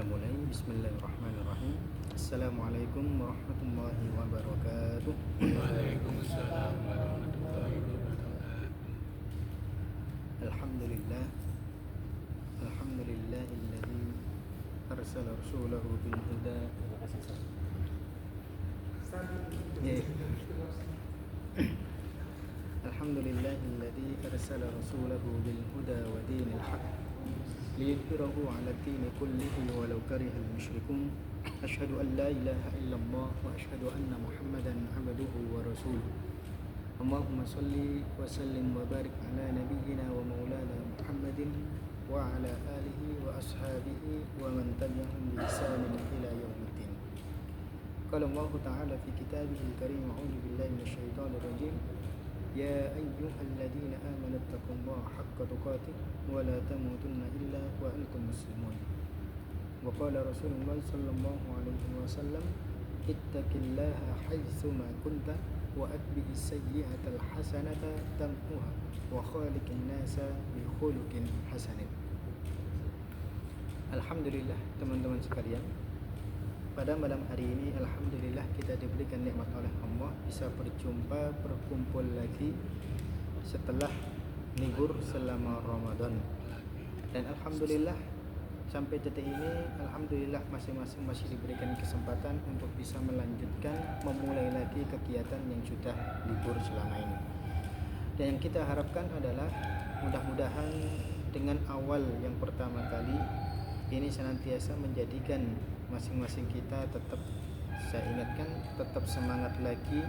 Kita mulai. Bismillahirrahmanirrahim. Assalamualaikum warahmatullahi wabarakatuh. Waalaikumsalam warahmatullahi wabarakatuh. Alhamdulillah. Alhamdulillahilladzi arsala rasulahu bil huda. Alhamdulillahilladzi arsala rasulahu bil huda wa dinil haqq liyudhhirahu 'ala ad-din kullihi walau karihal musyrikun. Asyhadu an la ilaha illallah wa asyhadu anna Muhammadan 'abduhu wa rasuluh. Allahumma shalli wa sallim wa barik ala nabiyyina wa maulana Muhammadin wa ala alihi wa ashabihi wa man tabi'ahum bi ihsanin ila yaumiddin. Qala Allah ta'ala fi kitabihil karim, a'udzu billahi minasyaitonir rajim. Ya ayyuhalladzina amanu taqullaha haqqa tuqatih wa la tamutunna illa wa antum muslimun. Wa qala Rasulullah sallallahu alaihi wasallam, ittaqillaha haitsuma kunta wa atbi'is sayyi'atal hasanata tamhuha wa khaliqin nasa bi khuluqin hasanin. Alhamdulillah teman-teman sekalian, pada malam hari ini alhamdulillah kita diberikan nikmat oleh Allah bisa berkumpul lagi setelah libur selama Ramadan. Dan alhamdulillah sampai detik ini alhamdulillah masing-masing masih diberikan kesempatan untuk bisa melanjutkan memulai lagi kegiatan yang sudah libur selama ini. Dan yang kita harapkan adalah mudah-mudahan dengan awal yang pertama kali ini senantiasa menjadikan masing-masing kita tetap, saya ingatkan, tetap semangat lagi,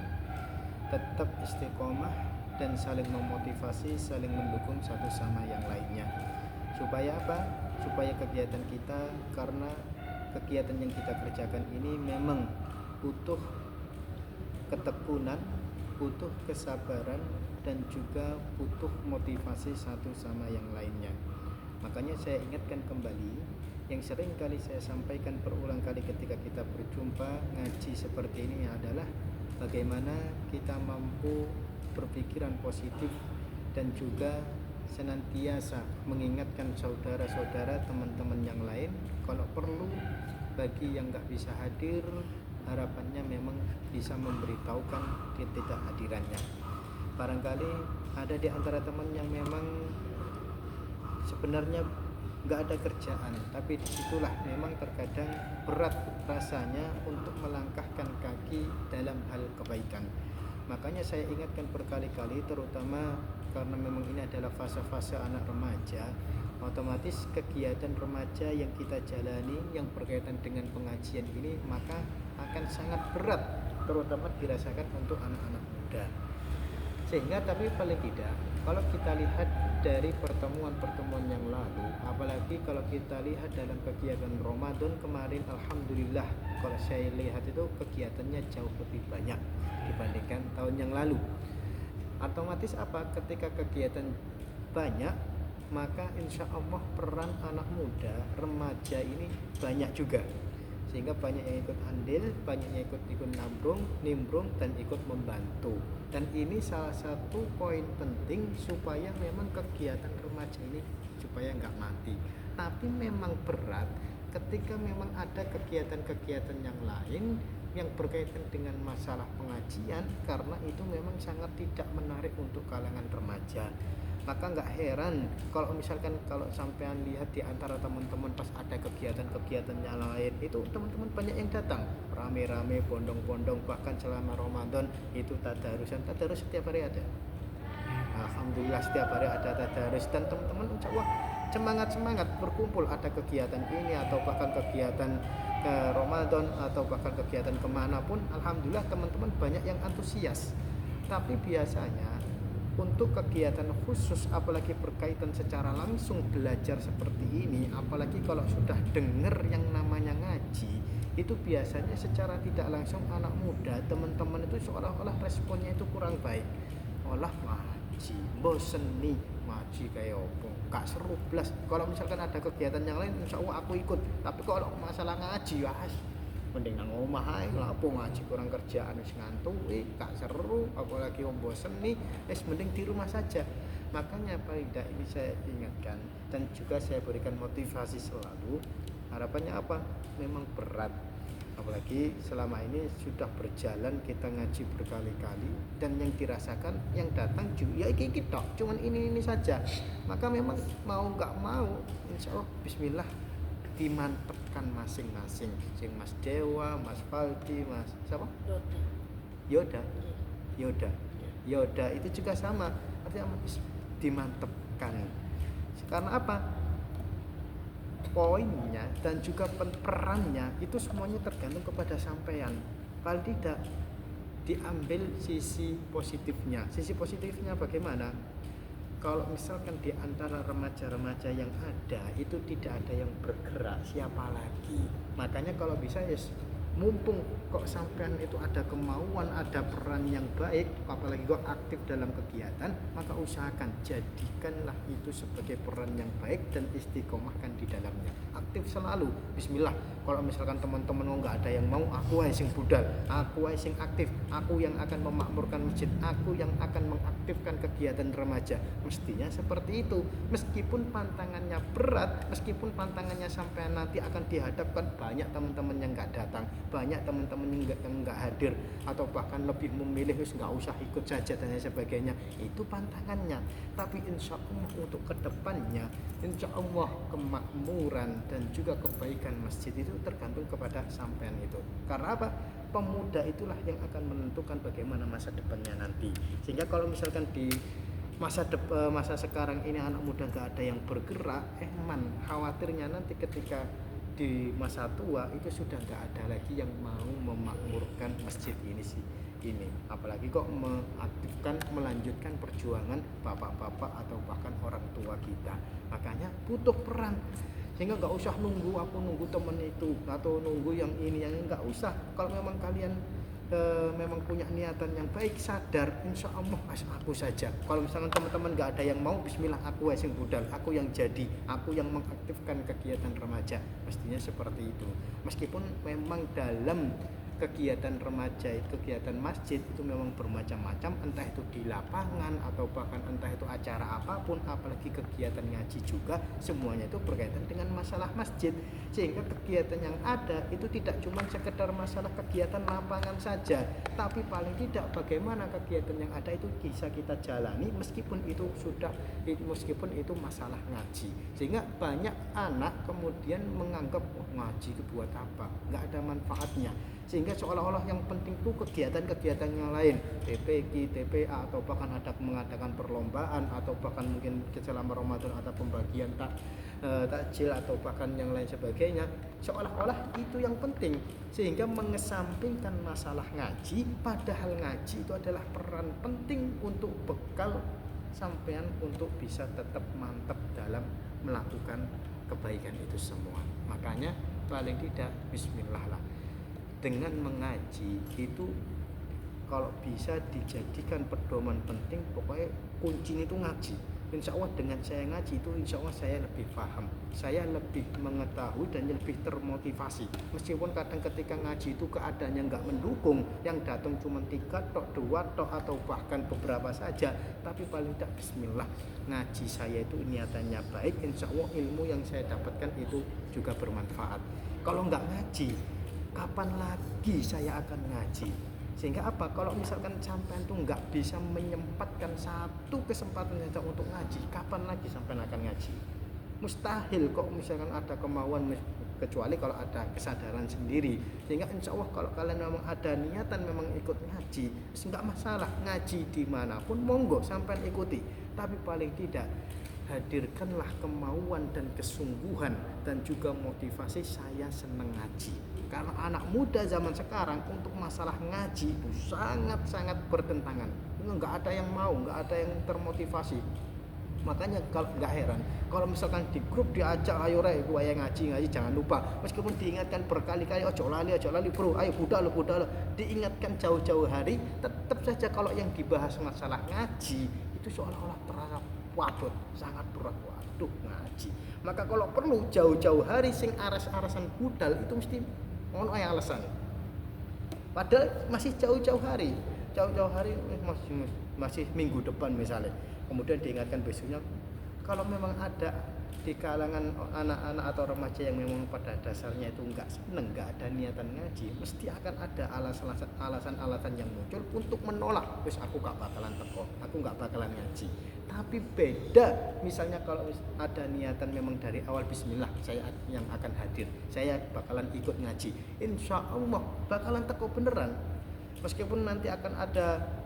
tetap istiqomah dan saling memotivasi, saling mendukung satu sama yang lainnya. Supaya apa? Supaya kegiatan kita, karena kegiatan yang kita kerjakan ini memang butuh ketekunan, butuh kesabaran, dan juga butuh motivasi satu sama yang lainnya. Makanya saya ingatkan kembali yang sering kali saya sampaikan berulang kali ketika kita berjumpa ngaji seperti ini adalah bagaimana kita mampu berpikiran positif dan juga senantiasa mengingatkan saudara-saudara, teman-teman yang lain. Kalau perlu bagi yang nggak bisa hadir, harapannya memang bisa memberitahukan ketidakhadirannya. Barangkali ada di antara teman yang memang sebenarnya nggak ada kerjaan, tapi disitulah memang terkadang berat rasanya untuk melangkahkan kaki dalam hal kebaikan. Makanya saya ingatkan berkali-kali, terutama karena memang ini adalah fase-fase anak remaja, otomatis kegiatan remaja yang kita jalani yang berkaitan dengan pengajian ini maka akan sangat berat, terutama dirasakan untuk anak-anak muda. Sehingga tapi paling tidak kalau kita lihat dari pertemuan-pertemuan yang lalu, apalagi kalau kita lihat dalam kegiatan Ramadan kemarin, alhamdulillah kalau saya lihat itu kegiatannya jauh lebih banyak dibandingkan tahun yang lalu. Otomatis apa? Ketika kegiatan banyak, maka insya Allah peran anak muda, remaja ini banyak juga, sehingga banyak yang ikut andil, banyak yang ikut nimbrung dan ikut membantu. Dan ini salah satu poin penting supaya memang kegiatan remaja ini supaya nggak mati. Tapi memang berat ketika memang ada kegiatan-kegiatan yang lain yang berkaitan dengan masalah pengajian, karena itu memang sangat tidak menarik untuk kalangan remaja. Maka nggak heran kalau misalkan kalau sampean lihat di antara teman-teman pas ada kegiatan-kegiatan yang lain itu teman-teman banyak yang datang rame-rame, bondong-bondong, bahkan selama Ramadan itu tadarus setiap hari ada. Alhamdulillah setiap hari ada tadarus dan teman-teman insya Allah semangat berkumpul, ada kegiatan ini atau bahkan kegiatan Ramadan atau bahkan kegiatan kemanapun, alhamdulillah teman-teman banyak yang antusias. Tapi biasanya untuk kegiatan khusus, apalagi berkaitan secara langsung belajar seperti ini, apalagi kalau sudah dengar yang namanya ngaji, itu biasanya secara tidak langsung anak muda, teman-teman itu seolah-olah responnya itu kurang baik. Olah ngaji, bosen nih ngaji kayak apa, gak seru belas. Kalau misalkan ada kegiatan yang lain, insya Allah aku ikut. Tapi kalau masalah ngaji, mending nang omah ae, lapo ngaji kurang kerjaan wis ngantuk, gak seru, apalagi wong bosen nih, mending di rumah saja. Makanya paling tidak ini saya ingatkan dan juga saya berikan motivasi selalu Harapannya apa? Memang berat. Apalagi selama ini sudah berjalan kita ngaji berkali-kali dan yang dirasakan yang datang juga ya iki tok, cuman ini saja. Maka memang mau nggak mau insya Allah bismillah dimantepkan masing-masing. Sing Mas Dewa, Mas Faldi, Mas siapa? Yoda. Yoda itu juga sama, artinya dimantepkan. Karena apa? Poinnya dan juga perannya itu semuanya tergantung kepada sampean. Paling tidak diambil sisi positifnya. Sisi positifnya bagaimana? Kalau misalkan di antara remaja-remaja yang ada itu tidak ada yang bergerak, siapa lagi? Makanya kalau bisa ya mumpung kok sampean itu ada kemauan, ada peran yang baik, apalagi kok aktif dalam kegiatan, maka usahakan jadikanlah itu sebagai peran yang baik dan istiqomahkan di dalamnya. Aktif selalu. Bismillah. Kalau misalkan teman-teman nggak ada yang mau, aku aja sing budal, aku aja sing aktif, aku yang akan memakmurkan masjid, aku yang akan mengaktifkan kegiatan remaja. Mestinya seperti itu. Meskipun pantangannya berat, meskipun pantangannya sampai nanti akan dihadapkan banyak teman-teman yang nggak datang, banyak teman-teman yang nggak hadir, atau bahkan lebih memilih nggak usah ikut saja dan sebagainya. Itu pantangannya. Tapi insya Allah untuk kedepannya, insya Allah kemakmuran dan juga kebaikan masjid itu tergantung kepada sampean itu. Karena apa? Pemuda itulah yang akan menentukan bagaimana masa depannya nanti. Sehingga kalau misalkan di masa sekarang ini anak muda nggak ada yang bergerak, khawatirnya nanti ketika di masa tua itu sudah nggak ada lagi yang mau memakmurkan masjid ini. Apalagi kok mengaktifkan, melanjutkan perjuangan bapak-bapak atau bahkan orang tua kita. Makanya butuh peran. Sehingga nggak usah nunggu temen itu atau nunggu yang ini yang nggak usah. Kalau memang kalian memang punya niatan yang baik, sadar, insya Allah aku saja. Kalau misalnya teman-teman nggak ada yang mau, bismillah aku yang budal, aku yang jadi, aku yang mengaktifkan kegiatan remaja. Mestinya seperti itu. Meskipun memang dalam kegiatan remaja, kegiatan masjid itu memang bermacam-macam, entah itu di lapangan atau bahkan entah itu acara apapun, apalagi kegiatan ngaji juga, semuanya itu berkaitan dengan masalah masjid. Sehingga kegiatan yang ada itu tidak cuma sekedar masalah kegiatan lapangan saja, tapi paling tidak bagaimana kegiatan yang ada itu bisa kita jalani meskipun itu masalah ngaji. Sehingga banyak anak kemudian menganggap ngaji itu buat apa, nggak ada manfaatnya, sehingga seolah-olah yang penting itu kegiatan-kegiatan yang lain, TPQ, TPA, atau bahkan ada mengadakan perlombaan, atau bahkan mungkin selama Ramadan ada pembagian takjil atau bahkan yang lain sebagainya, seolah-olah itu yang penting, sehingga mengesampingkan masalah ngaji, padahal ngaji itu adalah peran penting untuk bekal sampean untuk bisa tetap mantap dalam melakukan kebaikan itu semua. Makanya paling tidak bismillah lah. Dengan mengaji itu kalau bisa dijadikan pedoman penting, pokoknya kuncinya itu ngaji. Insya Allah dengan saya ngaji itu insya Allah saya lebih paham, saya lebih mengetahui dan lebih termotivasi. Meskipun kadang ketika ngaji itu keadaannya nggak mendukung, yang datang cuma 3 tok, 2 tok, atau bahkan beberapa saja, tapi paling tidak bismillah, ngaji saya itu niatannya baik, insya Allah ilmu yang saya dapatkan itu juga bermanfaat. Kalau nggak ngaji, kapan lagi saya akan ngaji? Sehingga apa? Kalau misalkan sampean tuh nggak bisa menyempatkan satu kesempatan saja untuk ngaji, kapan lagi sampean akan ngaji? Mustahil kok misalkan ada kemauan, kecuali kalau ada kesadaran sendiri. Sehingga insya Allah kalau kalian memang ada niatan memang ikut ngaji, nggak masalah, ngaji dimanapun monggo sampean ikuti. Tapi paling tidak hadirkanlah kemauan dan kesungguhan dan juga motivasi saya senang ngaji. Karena anak muda zaman sekarang untuk masalah ngaji itu sangat-sangat bertentangan. Nggak ada yang mau, nggak ada yang termotivasi. Makanya kalau nggak heran kalau misalkan di grup diajak, ayo rek gua yang ngaji, jangan lupa, meskipun diingatkan berkali-kali, ojo lali bro, ayo budal, diingatkan jauh-jauh hari, tetap saja kalau yang dibahas masalah ngaji itu seolah-olah terasa waduh, sangat berat, waduh ngaji. Maka kalau perlu jauh-jauh hari sing aras-arasan budal itu mesti ono alasan. Padahal masih jauh-jauh hari masih minggu depan misalnya. Kemudian diingatkan besoknya, kalau memang ada di kalangan anak-anak atau remaja yang memang pada dasarnya itu nggak seneng, nggak ada niatan ngaji, mesti akan ada alasan-alasan yang muncul untuk menolak. Terus aku nggak bakalan teko, aku nggak bakalan ngaji. Tapi beda misalnya kalau ada niatan memang dari awal, bismillah saya yang akan hadir, saya bakalan ikut ngaji, insya Allah bakalan teko beneran. Meskipun nanti akan ada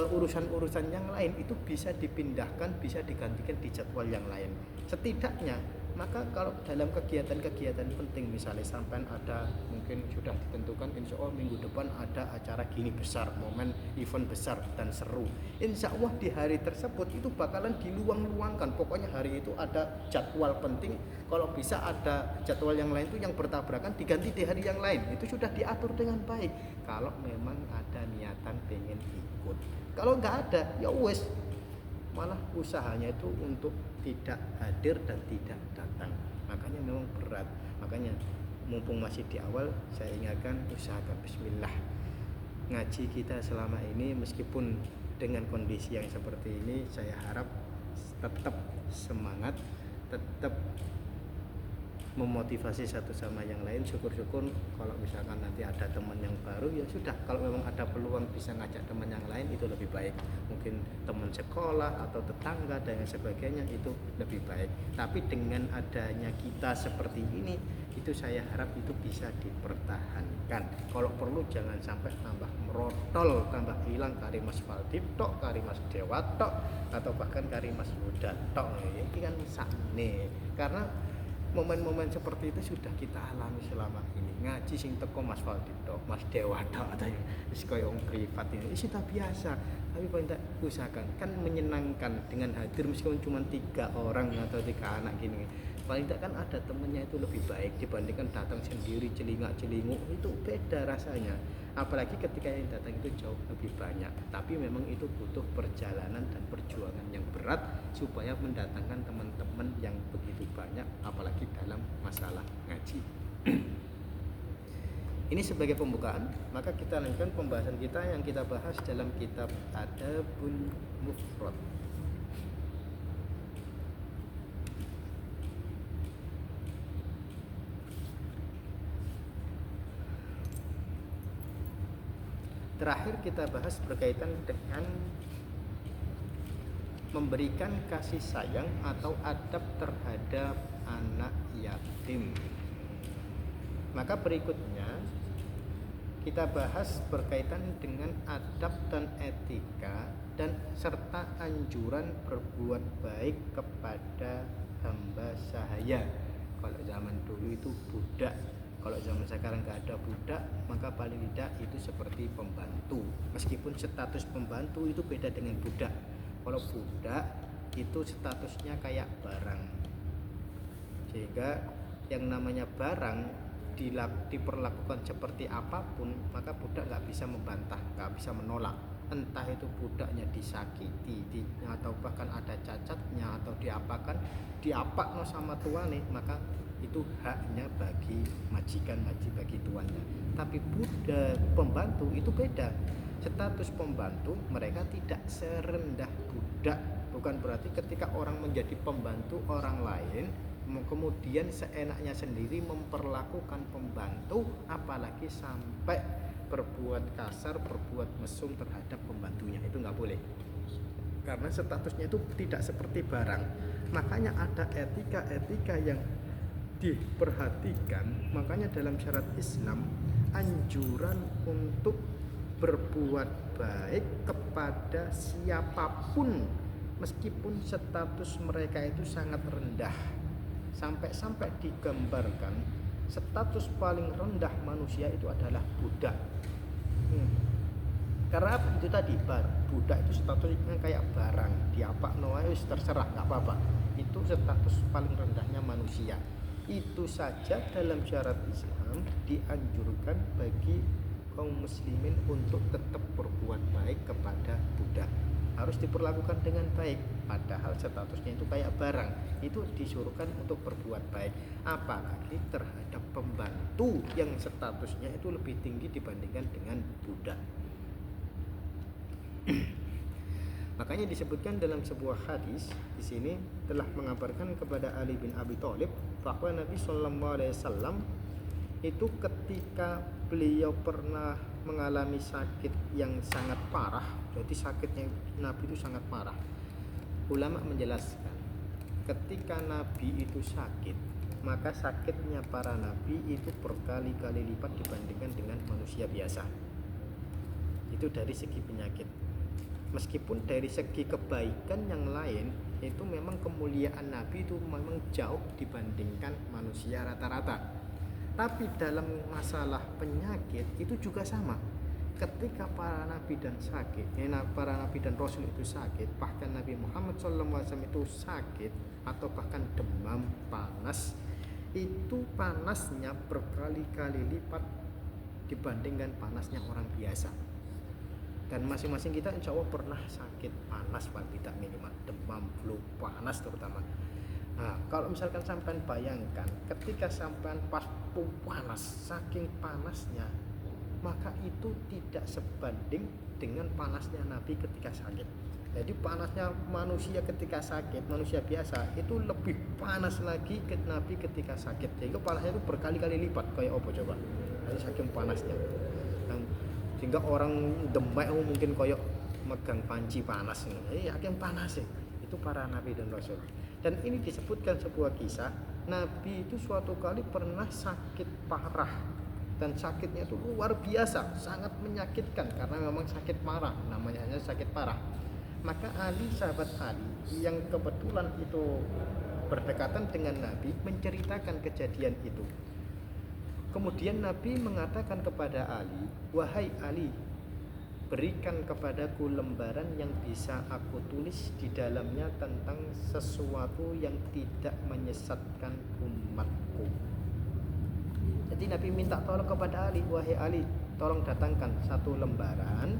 urusan-urusan yang lain, itu bisa dipindahkan, bisa digantikan di jadwal yang lain. Setidaknya maka kalau dalam kegiatan-kegiatan penting, misalnya sampai ada mungkin sudah ditentukan insya Allah minggu depan ada acara gini besar, momen event besar dan seru, insya Allah di hari tersebut itu bakalan diluang-luangkan. Pokoknya hari itu ada jadwal penting, kalau bisa ada jadwal yang lain itu yang bertabrakan diganti di hari yang lain, itu sudah diatur dengan baik kalau memang ada niatan pengen ikut. Kalau nggak ada ya wes, malah usahanya itu untuk tidak hadir dan tidak datang. Makanya memang berat. Makanya mumpung masih di awal, saya ingatkan usahakan bismillah. Ngaji kita selama ini meskipun dengan kondisi yang seperti ini, saya harap tetap semangat, tetap memotivasi satu sama yang lain. Syukur-syukur kalau misalkan nanti ada teman yang baru, ya sudah, kalau memang ada peluang bisa ngajak teman yang lain itu lebih baik, mungkin teman sekolah atau tetangga dan sebagainya, itu lebih baik. Tapi dengan adanya kita seperti ini, itu saya harap itu bisa dipertahankan. Kalau perlu jangan sampai tambah merotol, tambah hilang Karimas Faldi tok, Karimas Dewa tok, atau bahkan Karimas Huda tok. Ini kan sakne, karena momen-momen seperti itu sudah kita alami selama ini. Ngaji sing teko Mas Faldi tok, Mas Dewa tok, atau wis koyo wong privat ini sudah biasa. Tapi paling tak usahakan kan menyenangkan dengan hadir meskipun cuma 3 orang atau 3 anak gini. Paling tak kan ada temennya, itu lebih baik dibandingkan datang sendiri celingak-celinguk, itu beda rasanya. Apalagi ketika yang datang itu jauh lebih banyak. Tapi memang itu butuh perjalanan dan perjuangan yang berat supaya mendatangkan teman-teman yang begitu banyak, apalagi dalam masalah ngaji. Ini sebagai pembukaan, maka kita lanjutkan pembahasan kita yang kita bahas dalam kitab Adabul Mufrad. Terakhir kita bahas berkaitan dengan memberikan kasih sayang atau adab terhadap anak yatim. Maka berikutnya kita bahas berkaitan dengan adab dan etika dan serta anjuran berbuat baik kepada hamba sahaya. Kalau zaman dulu itu budak, kalau zaman sekarang nggak ada budak, maka paling tidak itu seperti pembantu. Meskipun status pembantu itu beda dengan budak. Kalau budak itu statusnya kayak barang, sehingga yang namanya barang diperlakukan seperti apapun, maka budak nggak bisa membantah, nggak bisa menolak. Entah itu budaknya disakiti, atau bahkan ada cacatnya, atau diapakno sama tuane, maka itu haknya bagi majikan, bagi tuannya. Tapi budak pembantu itu beda. Status pembantu mereka tidak serendah budak. Bukan berarti ketika orang menjadi pembantu orang lain kemudian seenaknya sendiri memperlakukan pembantu, apalagi sampai berbuat kasar, berbuat mesum terhadap pembantunya, itu nggak boleh. Karena statusnya itu tidak seperti barang. Makanya ada etika-etika yang diperhatikan. Makanya dalam syariat Islam anjuran untuk berbuat baik kepada siapapun meskipun status mereka itu sangat rendah. Sampai digambarkan status paling rendah manusia itu adalah budak. Karena apa? Itu tadi budak itu statusnya kayak barang, diapakno wae terserah, nggak apa-apa. Itu status paling rendahnya manusia. Itu saja dalam syariat Islam dianjurkan bagi kaum muslimin untuk tetap berbuat baik kepada budak. Harus diperlakukan dengan baik, padahal statusnya itu kayak barang. Itu disuruhkan untuk berbuat baik, apalagi terhadap pembantu yang statusnya itu lebih tinggi dibandingkan dengan budak. Makanya disebutkan dalam sebuah hadis di sini telah mengabarkan kepada Ali bin Abi Thalib bahwa Nabi Shallallahu Alaihi Wasallam itu ketika beliau pernah mengalami sakit yang sangat parah, jadi sakitnya Nabi itu sangat parah. Ulama menjelaskan ketika Nabi itu sakit, maka sakitnya para nabi itu berkali-kali lipat dibandingkan dengan manusia biasa. Itu dari segi penyakit. Meskipun dari segi kebaikan yang lain itu memang kemuliaan Nabi itu memang jauh dibandingkan manusia rata-rata. Tapi dalam masalah penyakit itu juga sama. Ketika para nabi dan para nabi dan rasul itu sakit, bahkan Nabi Muhammad SAW itu sakit atau bahkan demam, panas, itu panasnya berkali-kali lipat dibandingkan panasnya orang biasa. Dan masing-masing kita insya Allah pernah sakit panas, paling tidak minimal demam, flu, panas terutama. Nah, kalau misalkan sampean bayangkan ketika sampean pas panas, saking panasnya, maka itu tidak sebanding dengan panasnya Nabi ketika sakit. Jadi panasnya manusia ketika sakit, manusia biasa itu lebih panas lagi ke Nabi ketika sakit. Jadi panasnya itu berkali-kali lipat kayak apa coba? Jadi saking panasnya. Sehingga orang Demak mungkin koyok megang panci panas ini, yakin panas sih. Itu para nabi dan rasul. Dan ini disebutkan sebuah kisah, Nabi itu suatu kali pernah sakit parah dan sakitnya itu luar biasa, sangat menyakitkan karena memang sakit parah, namanya hanya sakit parah. Maka Ali, sahabat Ali yang kebetulan itu berdekatan dengan Nabi menceritakan kejadian itu. Kemudian Nabi mengatakan kepada Ali, "Wahai Ali, berikan kepadaku lembaran yang bisa aku tulis di dalamnya tentang sesuatu yang tidak menyesatkan umatku." Jadi Nabi minta tolong kepada Ali, "Wahai Ali, tolong datangkan satu lembaran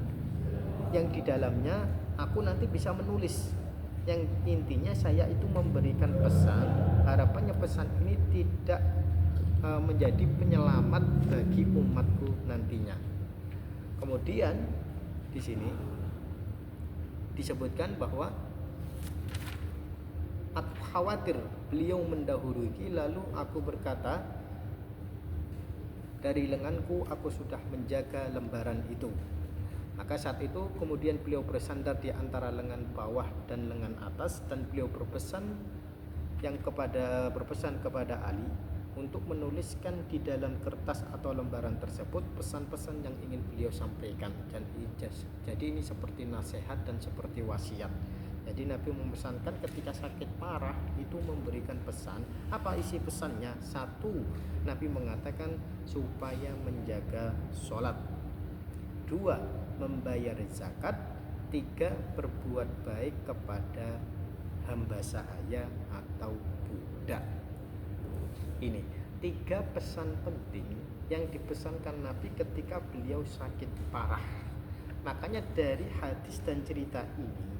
yang di dalamnya aku nanti bisa menulis. Yang intinya saya itu memberikan pesan, harapannya pesan ini tidak menjadi penyelamat bagi umatku nantinya." Kemudian di sini disebutkan bahwa aku khawatir beliau mendahului, lalu aku berkata, dari lenganku aku sudah menjaga lembaran itu. Maka saat itu kemudian beliau bersandar di antara lengan bawah dan lengan atas, dan beliau berpesan kepada Ali untuk menuliskan di dalam kertas atau lembaran tersebut pesan-pesan yang ingin beliau sampaikan. Dan jadi ini seperti nasihat dan seperti wasiat. Jadi Nabi memesankan ketika sakit parah itu memberikan pesan. Apa isi pesannya? 1, Nabi mengatakan supaya menjaga sholat. 2, membayar zakat. 3, berbuat baik kepada hamba sahaya atau budak. Ini 3 pesan penting yang dipesankan Nabi ketika beliau sakit parah. Makanya dari hadis dan cerita ini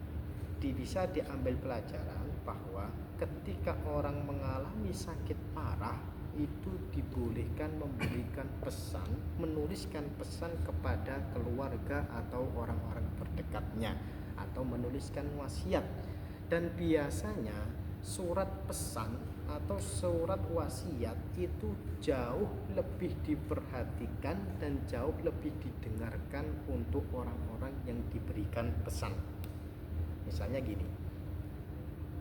bisa diambil pelajaran bahwa ketika orang mengalami sakit parah itu dibolehkan memberikan pesan, menuliskan pesan kepada keluarga atau orang-orang terdekatnya, atau menuliskan wasiat. Dan biasanya surat pesan atau surat wasiat itu jauh lebih diperhatikan dan jauh lebih didengarkan untuk orang-orang yang diberikan pesan. Misalnya gini,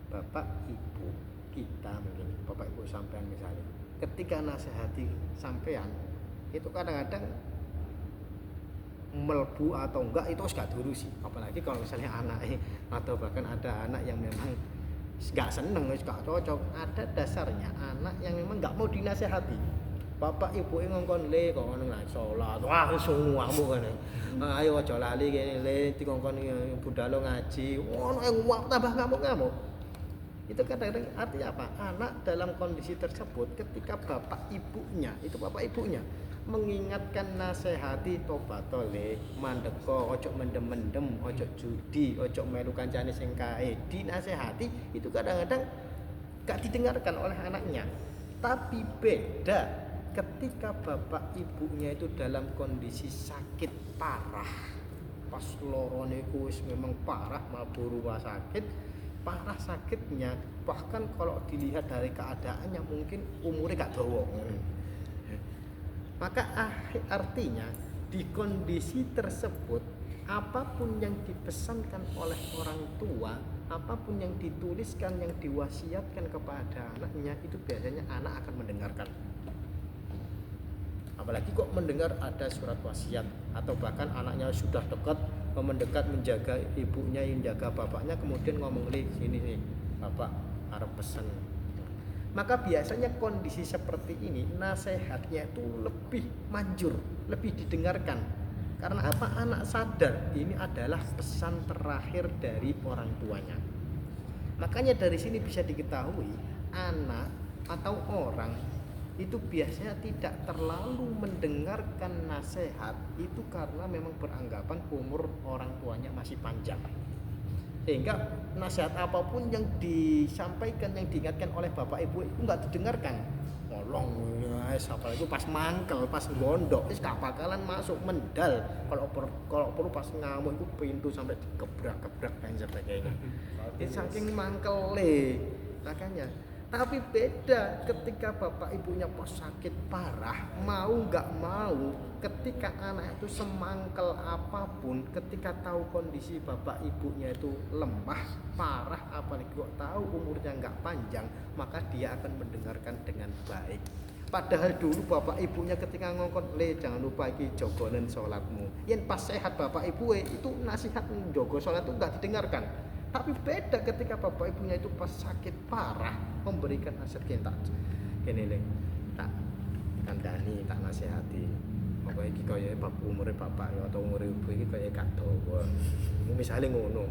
bapak ibu kita, mungkin bapak ibu sampean misalnya, ketika nasihati sampean itu kadang-kadang melbu atau enggak itu gak diurusi. Apalagi kalau misalnya anak atau bahkan ada anak yang memang gak seneng, gak cocok. Ada dasarnya anak yang memang gak mau dinasehati. Bapak ibu ngongkon le kok ngono lah salat. Wah semua kan. Ayo aja lali kene le dikongkon budalo ngaji. Ono yang tambah ngamuk-ngamuk. Itu kadang-kadang artinya apa? Anak dalam kondisi tersebut ketika bapak ibunya mengingatkan nasihati tobato le, mandeko, ojo mendem-mendem, ojo judi, ojo melu kancane sing kae, dinasehati itu kadang-kadang gak didengarkan oleh anaknya. Tapi beda ketika bapak ibunya itu dalam kondisi sakit parah, pas lorone ku wis memang parah mlebu rumah sakit, parah sakitnya, bahkan kalau dilihat dari keadaannya mungkin umurnya gak dawa. Maka artinya di kondisi tersebut apapun yang dipesankan oleh orang tua, apapun yang dituliskan, yang diwasiatkan kepada anaknya, itu biasanya anak akan mendengarkan. Apalagi kok mendengar ada surat wasiat, atau bahkan anaknya sudah dekat, mendekat menjaga ibunya, menjaga bapaknya, kemudian ngomong, sini nih bapak harap pesan. Maka biasanya kondisi seperti ini nasihatnya itu lebih manjur, lebih didengarkan. Karena apa? Anak sadar ini adalah pesan terakhir dari orang tuanya. Makanya dari sini bisa diketahui anak atau orang itu biasanya tidak terlalu mendengarkan nasihat itu karena memang beranggapan umur orang tuanya masih panjang. Sehingga nasihat apapun yang disampaikan, yang diingatkan oleh bapak ibu itu nggak didengarkan. Ngolong, apalagi pas mangkel, pas gondok, itu gak bakalan masuk mendal. Kalau perlu pas ngamuk itu pintu sampai digebrak-gebrak dan sebagainya. Itu saking mangkele, makanya. Tapi beda ketika bapak ibunya pas sakit parah, mau nggak mau, ketika anak itu semangkel apapun, ketika tahu kondisi bapak ibunya itu lemah, parah, apalagi kok tahu umurnya nggak panjang, maka dia akan mendengarkan dengan baik. Padahal dulu bapak ibunya ketika ngongkon, jangan lupa iki jogonen sholatmu. Yang pas sehat bapak ibu itu nasihat jogo sholat itu nggak didengarkan. Tapi beda ketika bapak ibunya itu pas sakit parah memberikan nasihat gini tak kandani, tak nasihati. Pokoknya iki kaya umure bapak atau umure ibu iki kaya gak dawa. Misale ngono.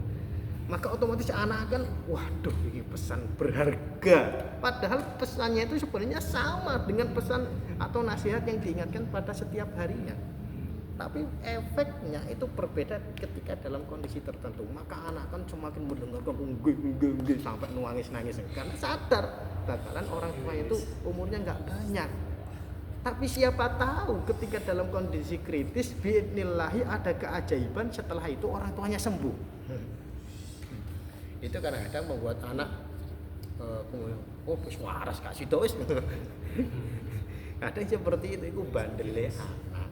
Maka otomatis anak kan waduh ini pesan berharga. Padahal pesannya itu sebenarnya sama dengan pesan atau nasihat yang diingatkan pada setiap harinya. Tapi efeknya itu berbeda ketika dalam kondisi tertentu. Maka anak kan semakin mendengarkan unggih sampai nangis karena sadar bakalan orang tua itu umurnya nggak banyak. Tapi siapa tahu ketika dalam kondisi kritis biidnillahi ada keajaiban, setelah itu orang tuanya sembuh. Itu kadang-kadang membuat anak wis waras gak sida wis. Kadang seperti itu bandel anak.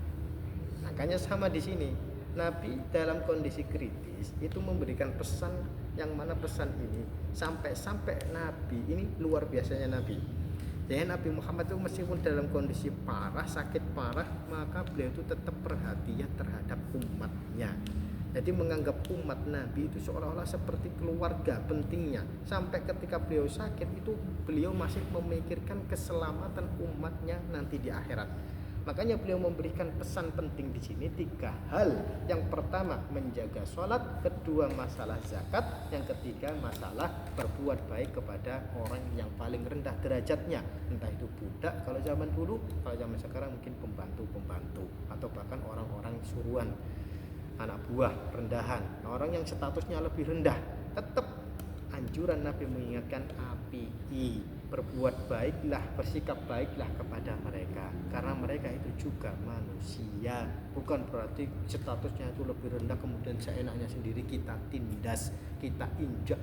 Makanya sama di sini, Nabi dalam kondisi kritis itu memberikan pesan yang mana pesan ini sampai Nabi ini luar biasanya Nabi. Jadi Nabi Muhammad itu meskipun dalam kondisi parah, sakit parah, maka beliau itu tetap perhatian terhadap umatnya. Jadi menganggap umat Nabi itu seolah-olah seperti keluarga pentingnya. Sampai ketika beliau sakit itu beliau masih memikirkan keselamatan umatnya nanti di akhirat. Makanya beliau memberikan pesan penting di sini 3 hal. Yang pertama menjaga sholat, kedua masalah zakat, yang ketiga masalah berbuat baik kepada orang yang paling rendah derajatnya. Entah itu budak kalau zaman dulu, kalau zaman sekarang mungkin pembantu atau bahkan orang-orang suruhan, anak buah rendahan, orang yang statusnya lebih rendah. Tetap anjuran Nabi mengingatkan berbuat baiklah, bersikap baiklah kepada mereka, karena mereka itu juga manusia. Bukan berarti statusnya itu lebih rendah kemudian seenaknya sendiri kita tindas, kita injak,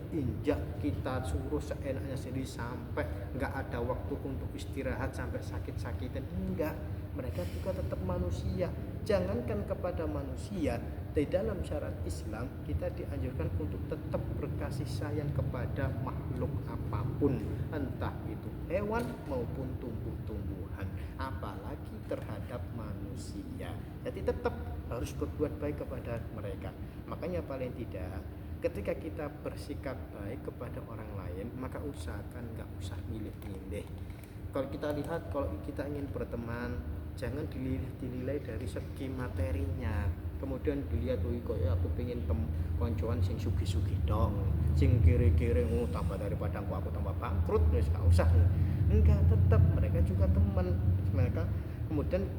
kita suruh seenaknya sendiri sampai nggak ada waktu untuk istirahat, sampai sakit-sakitan. Enggak, mereka juga tetap manusia. Jangankan kepada manusia, di dalam syariat Islam kita dianjurkan untuk tetap berkasih sayang kepada makhluk apapun, entah itu hewan maupun tumbuh-tumbuhan, apalagi terhadap manusia. Jadi tetap harus berbuat baik kepada mereka. Makanya paling tidak ketika kita bersikap baik kepada orang lain, maka usahakan nggak usah milih-milih. Kalau kita lihat, kalau kita ingin berteman, jangan dinilai dari segi materinya. Kemudian dilihat, aku pengen koncoan sing sugih-sugih dong, sing kiri-kiri tambah daripada aku tambah bangkrut, wis gak usah. Enggak, tetap mereka juga teman.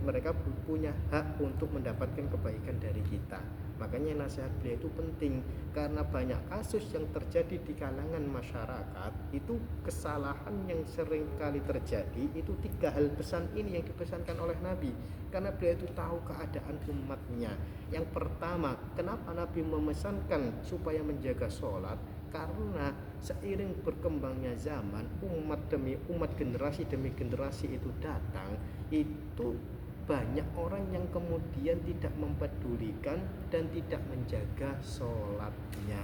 Mereka punya hak untuk mendapatkan kebaikan dari kita. Makanya nasihat beliau itu penting, karena banyak kasus yang terjadi di kalangan masyarakat itu kesalahan yang sering kali terjadi itu 3 hal pesan ini yang dipesankan oleh Nabi, karena beliau itu tahu keadaan umatnya. Yang pertama, kenapa Nabi memesankan supaya menjaga sholat? Karena seiring berkembangnya zaman, umat demi umat, generasi demi generasi itu datang, itu banyak orang yang kemudian tidak mempedulikan dan tidak menjaga sholatnya.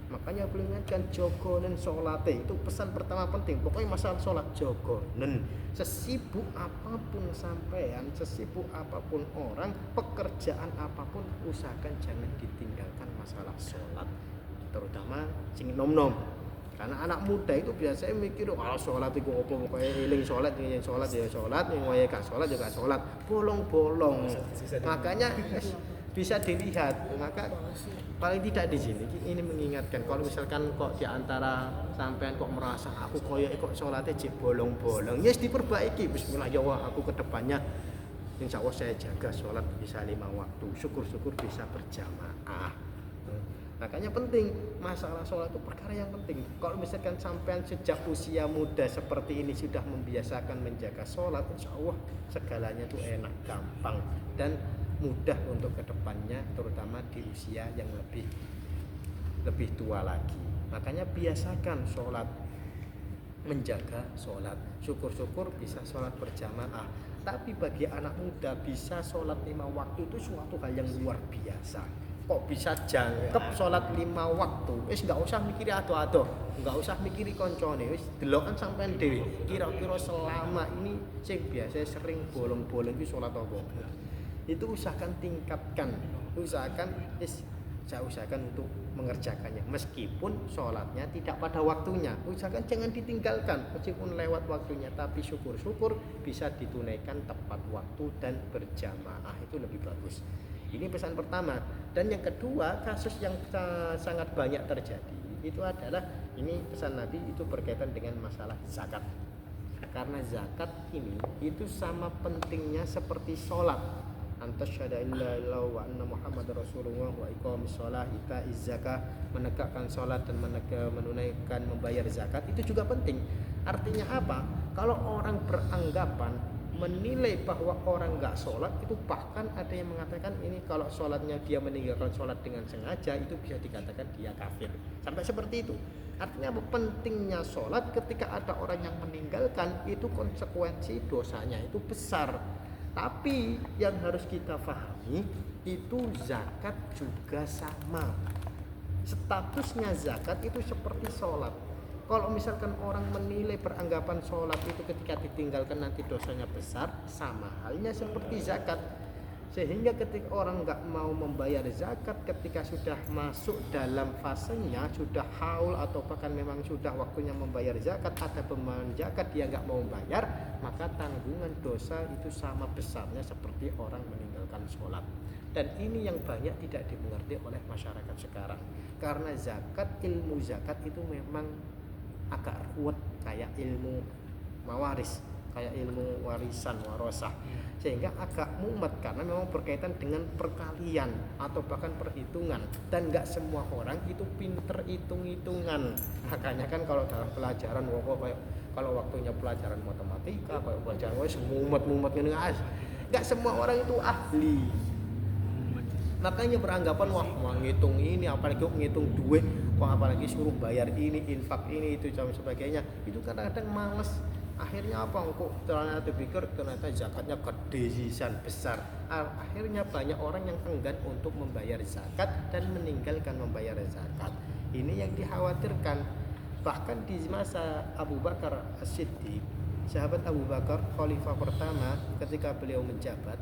Makanya beliau ingatkan jogonen sholate, itu pesan pertama penting. Pokoknya masalah sholat jogonen, sesibuk apapun sampean, sesibuk apapun orang, pekerjaan apapun, usahakan jangan ditinggalkan masalah sholat, terutama sing nom-nom. Karena anak muda itu biasanya mikir kalau sholat itu apa, pokoknya eling sholat, yang sholat ya sholat, yang gak sholat juga sholat, bolong-bolong. Makanya bisa dilihat, maka paling tidak di sini ini mengingatkan, kalau misalkan kok di antara sampean kok merasa aku koyo kok sholatnya jek bolong-bolong, yes diperbaiki. Bismillah ya Allah, aku kedepannya insya Allah saya jaga sholat bisa 5 waktu, syukur-syukur bisa berjamaah. Makanya penting, masalah sholat itu perkara yang penting. Kalau misalkan sampean sejak usia muda seperti ini sudah membiasakan menjaga sholat, insya Allah segalanya itu enak, gampang, dan mudah untuk kedepannya, terutama di usia yang lebih tua lagi. Makanya biasakan sholat, menjaga sholat, syukur-syukur bisa sholat berjamaah. Tapi bagi anak muda bisa sholat 5 waktu itu suatu hal yang luar biasa. Kok bisa jangkep sholat 5 waktu, wis gak usah mikiri ado-ado, gak usah mikiri koncone, wis delokan sampean dhewe kira-kira selama ini sing biasa sering bolong-bolong itu sholat apa. Itu usahakan tingkatkan, saya usahakan untuk mengerjakannya meskipun sholatnya tidak pada waktunya. Usahakan jangan ditinggalkan meskipun lewat waktunya, tapi syukur-syukur bisa ditunaikan tepat waktu dan berjamaah, itu lebih bagus. Ini pesan pertama. Dan yang kedua, kasus yang sangat banyak terjadi itu adalah, ini pesan Nabi itu berkaitan dengan masalah zakat. Karena zakat ini itu sama pentingnya seperti sholat. Antasyhadu an la ilaha illallah wa anna muhammadar rasulullah wa iqamis shalah itaiz zakah, menegakkan sholat dan menunaikan membayar zakat itu juga penting. Artinya apa? Kalau orang beranggapan menilai bahwa orang nggak sholat itu, bahkan ada yang mengatakan ini kalau sholatnya dia meninggalkan sholat dengan sengaja itu bisa dikatakan dia kafir, sampai seperti itu. Artinya pentingnya sholat, ketika ada orang yang meninggalkan itu konsekuensi dosanya itu besar. Tapi yang harus kita pahami itu zakat juga sama, statusnya zakat itu seperti sholat. Kalau misalkan orang menilai beranggapan sholat itu ketika ditinggalkan nanti dosanya besar, sama halnya seperti zakat. Sehingga ketika orang nggak mau membayar zakat ketika sudah masuk dalam fasenya, sudah haul atau bahkan memang sudah waktunya membayar zakat, ada pembayaran zakat dia nggak mau bayar, maka tanggungan dosa itu sama besarnya seperti orang meninggalkan sholat. Dan ini yang banyak tidak dimengerti oleh masyarakat sekarang. Karena zakat, ilmu zakat itu memang agak ruwet kayak ilmu mawaris, kayak ilmu warisan, warosah, sehingga agak mumet karena memang berkaitan dengan perkalian atau bahkan perhitungan, dan nggak semua orang itu pinter hitung-hitungan. Makanya kan kalau dalam pelajaran kayak kalau waktunya pelajaran matematika, kayak pelajaran mumet ini, nggak semua orang itu ahli. Makanya beranggapan wah mau ngitung ini, apalagi ngitung duit, apalagi suruh bayar ini, infak ini itu dan sebagainya, itu kadang-kadang males. Akhirnya apa, kok ternyata pikir ternyata zakatnya gede besar. Akhirnya banyak orang yang enggan untuk membayar zakat dan meninggalkan membayar zakat. Ini yang dikhawatirkan. Bahkan di masa Abu Bakar As-Siddiq, sahabat Abu Bakar, khalifah pertama, ketika beliau menjabat,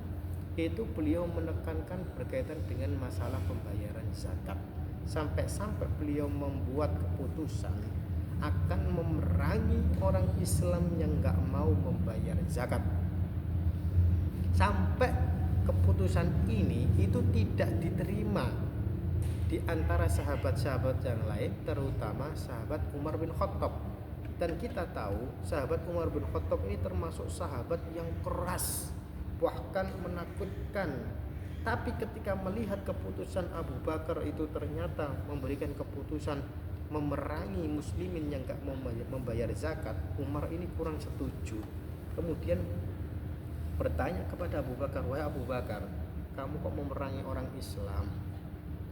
itu beliau menekankan berkaitan dengan masalah pembayaran zakat. Sampai-sampai beliau membuat keputusan akan memerangi orang Islam yang gak mau membayar zakat. Sampai keputusan ini itu tidak diterima di antara sahabat-sahabat yang lain, terutama sahabat Umar bin Khattab. Dan kita tahu sahabat Umar bin Khattab ini termasuk sahabat yang keras, bahkan menakutkan. Tapi ketika melihat keputusan Abu Bakar itu ternyata memberikan keputusan memerangi muslimin yang gak mau membayar zakat, Umar ini kurang setuju. Kemudian bertanya kepada Abu Bakar, wahai Abu Bakar, kamu kok memerangi orang Islam?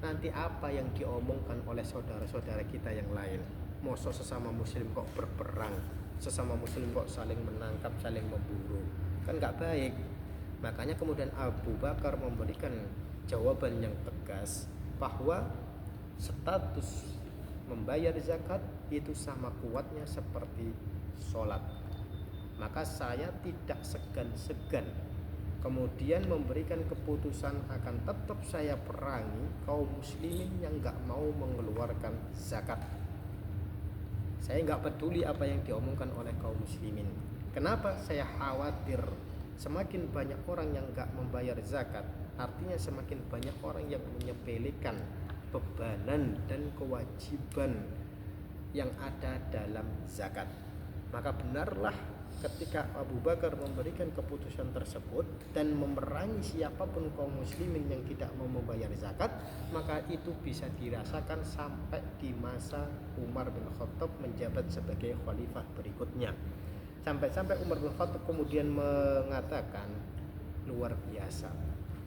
Nanti apa yang diomongkan oleh saudara-saudara kita yang lain? Mosok sesama muslim kok berperang, sesama muslim kok saling menangkap, saling memburu, kan gak baik. Makanya kemudian Abu Bakar memberikan jawaban yang tegas bahwa status membayar zakat itu sama kuatnya seperti sholat. Maka saya tidak segan-segan kemudian memberikan keputusan akan tetap saya perangi kaum muslimin yang gak mau mengeluarkan zakat. Saya gak peduli apa yang diomongkan oleh kaum muslimin. Kenapa? Saya khawatir semakin banyak orang yang gak membayar zakat, artinya semakin banyak orang yang menyepelekan bebanan dan kewajiban yang ada dalam zakat. Maka benarlah ketika Abu Bakar memberikan keputusan tersebut dan memerangi siapapun kaum muslimin yang tidak mau membayar zakat, maka itu bisa dirasakan sampai di masa Umar bin Khattab menjabat sebagai khalifah berikutnya. Sampai-sampai Umar bin Khattab kemudian mengatakan, luar biasa,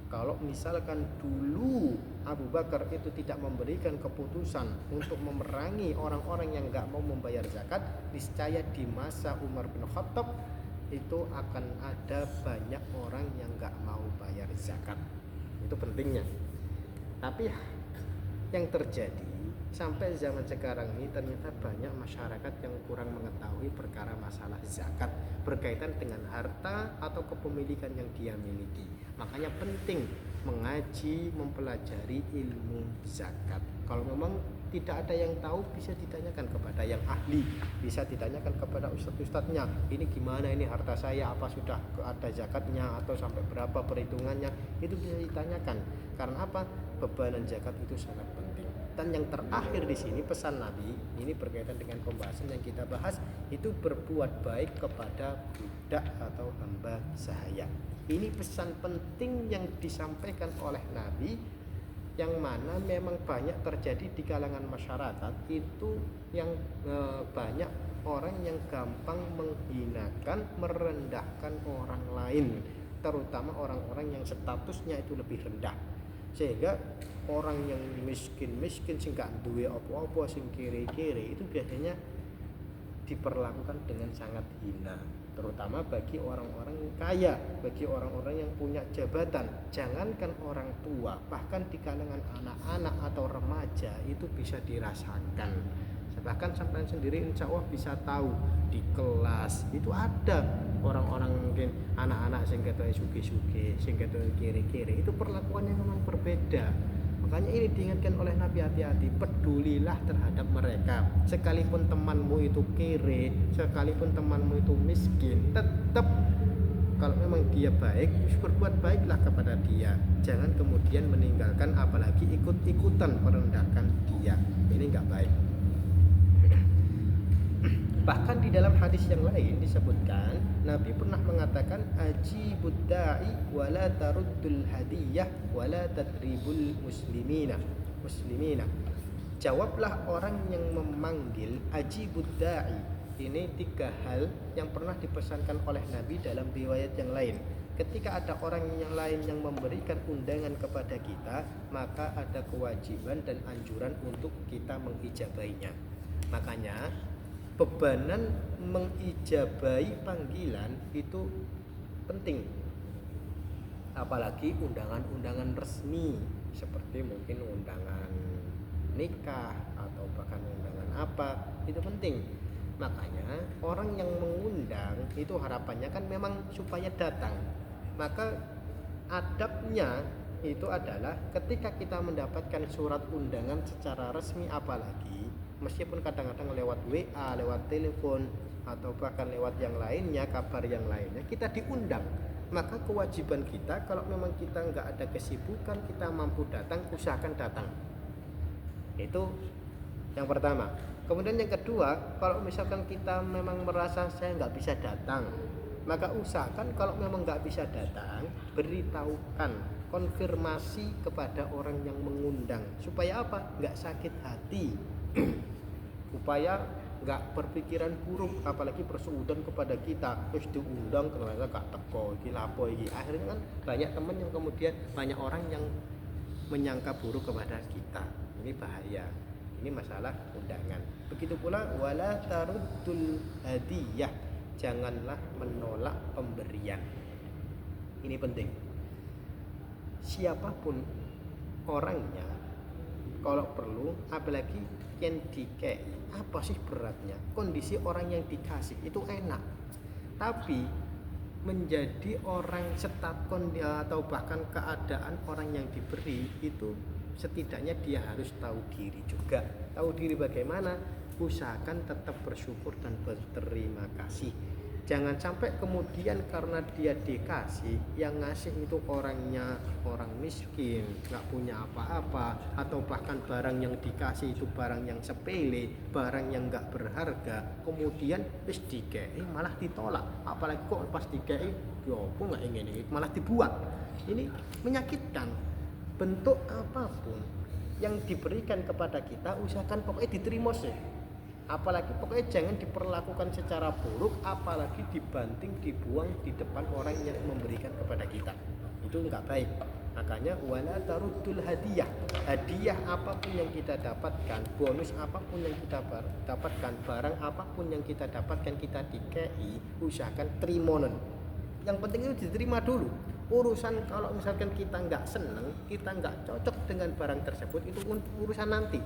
kalau misalkan dulu Abu Bakar itu tidak memberikan keputusan untuk memerangi orang-orang yang gak mau membayar zakat, niscaya di masa Umar bin Khattab itu akan ada banyak orang yang gak mau bayar zakat. Itu pentingnya. Tapi yang terjadi sampai zaman sekarang ini ternyata banyak masyarakat yang kurang mengetahui perkara masalah zakat berkaitan dengan harta atau kepemilikan yang dia miliki. Makanya penting mengaji, mempelajari ilmu zakat. Kalau memang tidak ada yang tahu, bisa ditanyakan kepada yang ahli, bisa ditanyakan kepada ustadz-ustadznya, ini gimana, ini harta saya apa sudah ada zakatnya atau sampai berapa perhitungannya, itu bisa ditanyakan. Karena apa? Bebanan zakat itu sangat penting. Dan yang terakhir di sini pesan Nabi, ini berkaitan dengan pembahasan yang kita bahas, itu berbuat baik kepada budak atau hamba sahaya. Ini pesan penting yang disampaikan oleh Nabi, yang mana memang banyak terjadi di kalangan masyarakat itu, yang banyak orang yang gampang menghinakan, merendahkan orang lain, terutama orang-orang yang statusnya itu lebih rendah. Sehingga orang yang miskin sing gak duwe apa-apa, sing kere-kere, itu biasanya diperlakukan dengan sangat hina, terutama bagi orang-orang kaya, bagi orang-orang yang punya jabatan. Jangankan orang tua, bahkan di kalangan anak-anak atau remaja itu bisa dirasakan. Bahkan sampai sendiri insya Allah bisa tahu di kelas itu ada orang-orang, mungkin anak-anak sing ketoke suge-suge, sing ketoke kiri-kiri, itu perlakuannya memang berbeda. Makanya ini diingatkan oleh Nabi, hati-hati, pedulilah terhadap mereka. Sekalipun temanmu itu kere, sekalipun temanmu itu miskin, tetap kalau memang dia baik, berbuat baiklah kepada dia. Jangan kemudian meninggalkan, apalagi ikut-ikutan merendahkan dia. Ini enggak baik. Bahkan di dalam hadis yang lain disebutkan, Nabi pernah mengatakan, ajibud da'i wala taruddul hadiyah wala tadribul muslimina. Jawablah orang yang memanggil, ajibud da'i. Ini 3 hal yang pernah dipesankan oleh Nabi dalam riwayat yang lain. Ketika ada orang yang lain yang memberikan undangan kepada kita, maka ada kewajiban dan anjuran untuk kita mengijabainya. Makanya bebanan mengijabai panggilan itu penting, apalagi undangan-undangan resmi seperti mungkin undangan nikah atau bahkan undangan apa, itu penting. Makanya orang yang mengundang itu harapannya kan memang supaya datang. Maka adabnya itu adalah ketika kita mendapatkan surat undangan secara resmi, apalagi meskipun kadang-kadang lewat WA, lewat telepon, atau bahkan lewat yang lainnya, kabar yang lainnya, kita diundang. Maka kewajiban kita, kalau memang kita nggak ada kesibukan, kita mampu datang, usahakan datang. Itu yang pertama. Kemudian yang kedua, kalau misalkan kita memang merasa saya nggak bisa datang, maka usahakan kalau memang nggak bisa datang, beritahukan, konfirmasi kepada orang yang mengundang, supaya apa? Nggak sakit hati, supaya nggak berpikiran buruk, apalagi bersuudan kepada kita, terus diundang ternyata gak teko, iki lapo iki. Akhirnya kan banyak teman yang kemudian banyak orang yang menyangka buruk kepada kita. Ini bahaya. Ini masalah undangan. Begitu pula wala taruddul hadiyah, janganlah menolak pemberian. Ini penting. Siapapun orangnya, kalau perlu, apalagi yang dikei, apa sih beratnya? Kondisi orang yang dikasih itu enak, tapi menjadi orang setakon atau bahkan keadaan orang yang diberi itu, setidaknya dia harus tahu diri juga. Tahu diri bagaimana? Usahakan tetap bersyukur dan berterima kasih. Jangan sampai kemudian karena dia dikasih, yang ngasih itu orangnya orang miskin, nggak punya apa-apa, atau bahkan barang yang dikasih itu barang yang sepele, barang yang nggak berharga, kemudian wis dikei malah ditolak. Apalagi kok pas dikei, yo aku nggak ingin ini, malah dibuang. Ini menyakitkan. Bentuk apapun yang diberikan kepada kita, usahakan pokoknya diterima sih. Apalagi pokoknya jangan diperlakukan secara buruk, apalagi dibanting, dibuang di depan orang yang memberikan kepada kita. Itu enggak baik. Makanya wala taruddul hadiyah. Hadiah apapun yang kita dapatkan, bonus apapun yang kita dapatkan, barang apapun yang kita dapatkan, kita dikei, usahakan trimonen. Yang penting itu diterima dulu. Urusan kalau misalkan kita enggak senang, kita enggak cocok dengan barang tersebut, itu urusan nanti.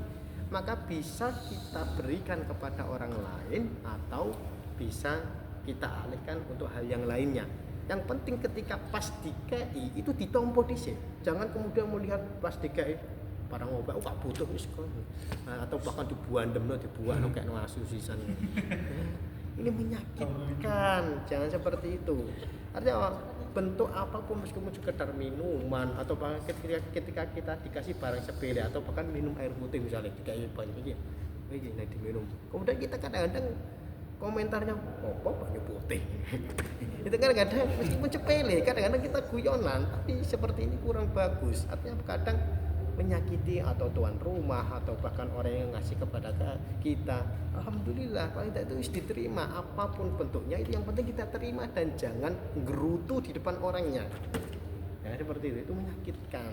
Maka bisa kita berikan kepada orang lain atau bisa kita alihkan untuk hal yang lainnya. Yang penting ketika pas dikei itu ditompo dhisik. Jangan kemudian melihat pas dikei barang obat gak butuh wis kon. Atau bahkan dibuandemno, dibuangno kayak asu sisan. Ini menyakitkan. Jangan seperti itu. Artinya bentuk apapun, meskipun sekedar minuman atau bahkan ketika kita dikasih barang sepele atau bahkan minum air putih misalnya dikasih banyak ini diminum, kemudian kita kadang-kadang komentarnya banyak putih itu kan kadang meskipun sepele, kadang-kadang kita guyonan, tapi seperti ini kurang bagus. Artinya kadang menyakiti atau tuan rumah atau bahkan orang yang ngasih kepada kita. Alhamdulillah paling tidak itu diterima apapun bentuknya, itu yang penting kita terima dan jangan gerutu di depan orangnya. Ya seperti itu menyakitkan.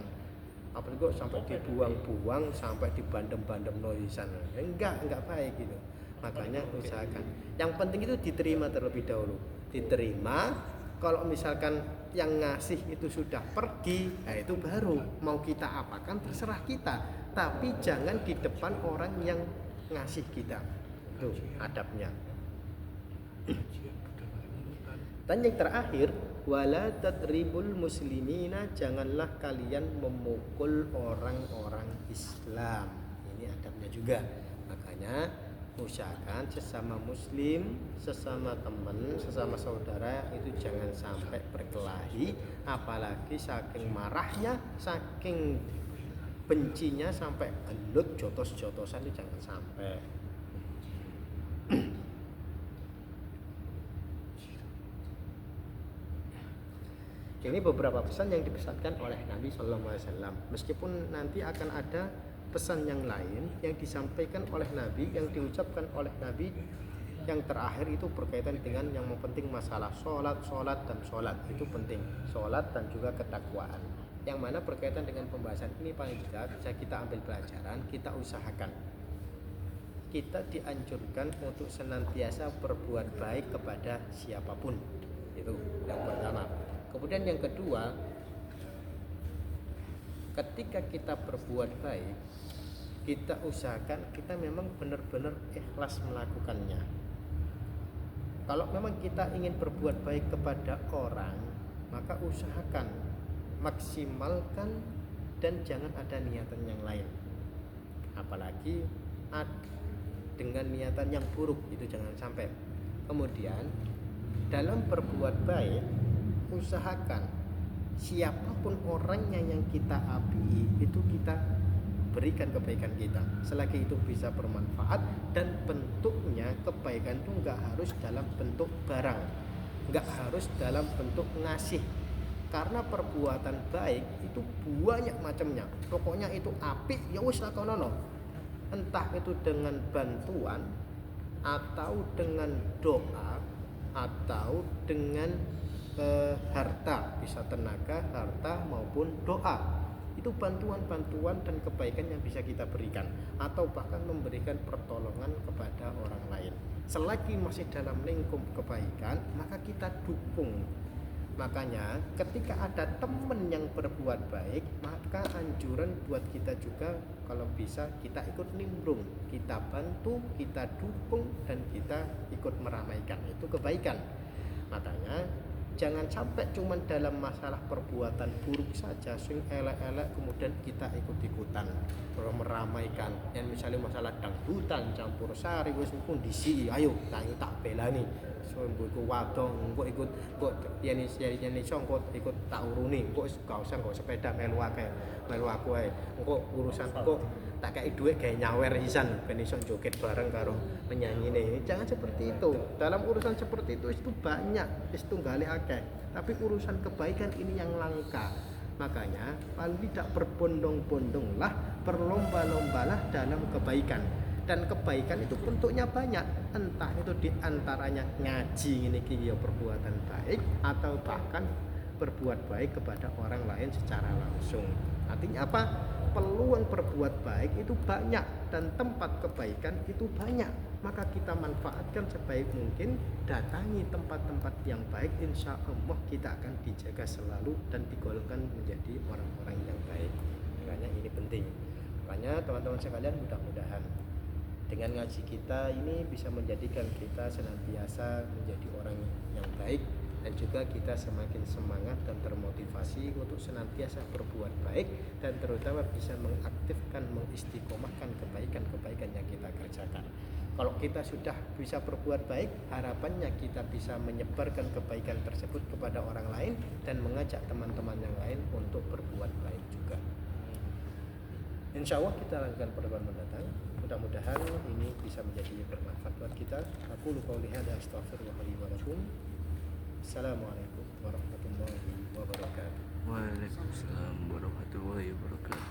Apalagi kok sampai dibuang-buang, sampai dibandem-bandem noisan. Enggak baik gitu. Makanya usahakan. Yang penting itu diterima terlebih dahulu. Diterima. Kalau misalkan yang ngasih itu sudah pergi, nah itu baru mau kita apakan terserah kita, tapi jangan di depan orang yang ngasih kita. Itu adabnya. Dan yang terakhir, wala tadribul muslimina, janganlah kalian memukul orang-orang Islam. Ini adabnya juga. Makanya usahakan sesama muslim, sesama teman, sesama saudara itu jangan sampai berkelahi, apalagi saking marahnya, saking bencinya sampai gelut, jotos-jotosan, itu jangan sampai. Ini beberapa pesan yang dipesankan oleh Nabi SAW. Meskipun nanti akan ada pesan yang lain yang disampaikan oleh Nabi, yang diucapkan oleh Nabi yang terakhir itu berkaitan dengan yang penting masalah sholat dan sholat. Itu penting, sholat dan juga ketakwaan, yang mana berkaitan dengan pembahasan ini. Paling tidak bisa kita ambil pelajaran, kita usahakan, kita dianjurkan untuk senantiasa berbuat baik kepada siapapun. Itu yang pertama. Kemudian yang kedua, ketika kita berbuat baik, kita usahakan kita memang benar-benar ikhlas melakukannya. Kalau memang kita ingin berbuat baik kepada orang, maka usahakan, maksimalkan, dan jangan ada niatan yang lain. Apalagi dengan niatan yang buruk, itu jangan sampai. Kemudian dalam berbuat baik, usahakan siapapun orangnya yang kita api itu kita berikan kebaikan kita. Selagi itu bisa bermanfaat dan bentuknya kebaikan itu nggak harus dalam bentuk barang, nggak harus dalam bentuk ngasih. Karena perbuatan baik itu banyak macamnya. Pokoknya itu apik ya wis lakonono. Entah itu dengan bantuan atau dengan doa atau dengan harta, bisa tenaga, harta maupun doa. Itu bantuan-bantuan dan kebaikan yang bisa kita berikan atau bahkan memberikan pertolongan kepada orang lain. Selagi masih dalam lingkup kebaikan, maka kita dukung. Makanya ketika ada teman yang berbuat baik, maka anjuran buat kita juga kalau bisa kita ikut nimbrung, kita bantu, kita dukung, dan kita ikut meramaikan. Itu kebaikan. Makanya jangan sampai cuma dalam masalah perbuatan buruk saja sing elek-elek kemudian kita ikut-ikutan meramaikan. Yang misalnya masalah dangdutan campur sari wis kondisi, ayo tak belani. So mbok wadon mbok ikut mbok yen songkot ikut tak uruni, mbok gak usah kok sepeda melu aku ae. Engko urusan kok tak kei dhuwit gawe nyawer isan ben iso joget bareng karo penyanyine. Jangan seperti itu. Dalam urusan seperti itu banyak, itu tunggale akeh. Tapi urusan kebaikan ini yang langka. Makanya paling tidak berbondong-bondonglah, berlomba-lombalah dalam kebaikan. Dan kebaikan itu bentuknya banyak, entah itu diantaranya ngaji ini ya perbuatan baik, atau bahkan berbuat baik kepada orang lain secara langsung. Artinya apa? Peluang berbuat baik itu banyak dan tempat kebaikan itu banyak. Maka kita manfaatkan sebaik mungkin, datangi tempat-tempat yang baik, insya Allah kita akan dijaga selalu dan digolongkan menjadi orang-orang yang baik. Makanya ini penting. Makanya teman-teman sekalian, mudah-mudahan dengan ngaji kita ini bisa menjadikan kita senantiasa menjadi orang yang baik, dan juga kita semakin semangat dan termotivasi untuk senantiasa berbuat baik, dan terutama bisa mengaktifkan, mengistiqomahkan kebaikan-kebaikan yang kita kerjakan. Kalau kita sudah bisa berbuat baik, harapannya kita bisa menyebarkan kebaikan tersebut kepada orang lain dan mengajak teman-teman yang lain untuk berbuat baik juga. Insya Allah kita lanjutkan pertemuan mendatang. Mudah-mudahan ini bisa menjadi bermanfaat buat kita. Aku lupa lihat dan astaghfirullahaladzim. Assalamualaikum warahmatullahi wabarakatuh. Waalaikumsalam warahmatullahi wabarakatuh.